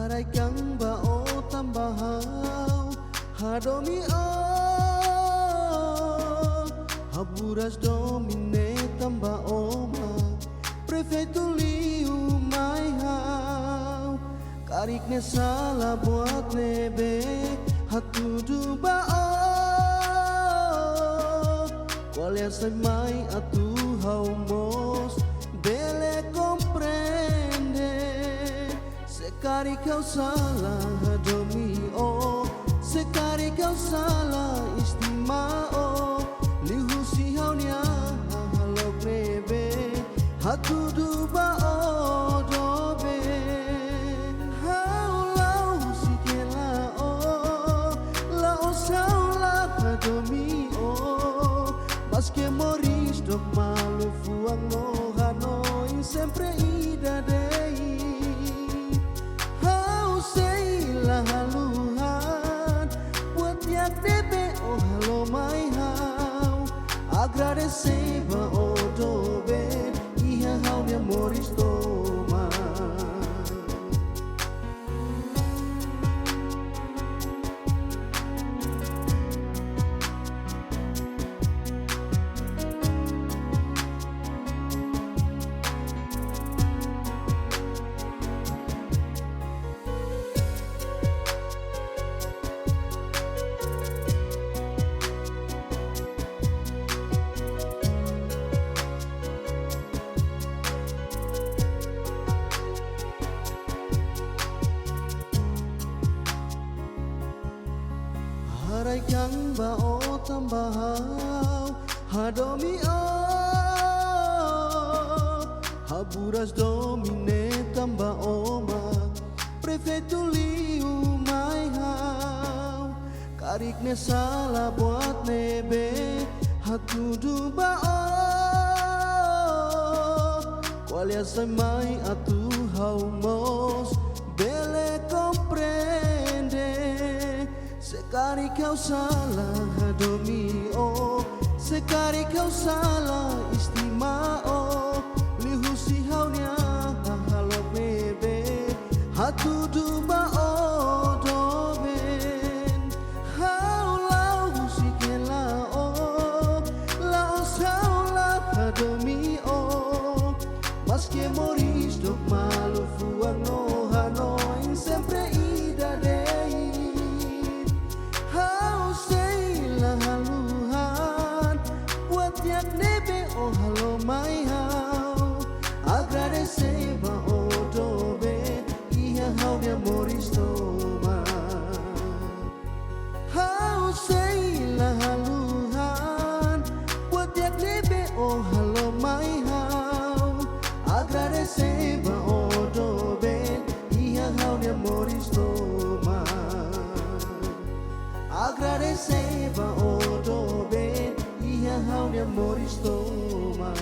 Harai kang bao tambahau hadomi o haburas domine tamba oma prefeito liu mai hau karikne salah buat nebe hatu duba o qualia sai mai atu hau mos bele comprende sekali kau salah hadomi o sekali kau salah istimao lihu si haunya halo krebe hatu duba o dobe haulau si kela o lao saula hadomi o mas que moris dok malu fuang no hanoi sempre ida dei hau sei la haluhan buat yak debe oh halo mai hau agradecer ba o dobe iha hau dia moris toma harai kang bao tambahau hadomi o haburas domine tamba oma prefeito liu mai hau karikne salah buat nebe hatu duba o qualia sai mai atu hau mos bele comprende sekali kau salah hadomi o sekali kau salah istimao lihu si haunya halo bebe hatu duba o doben haulau si kela o lao saula hadomi o mas que moris dok malu fuang no hanoi sempre ida dei hau sei la haluhan buat yak nebe oh halo mai hau agradecer ba o dobe iha hau dia moris toma hau sei la haluhan buat yak nebe oh halo mai hau agradecer ba o dobe iha hau dia moris toma agradecer ba o dobe iha hau dia moris toma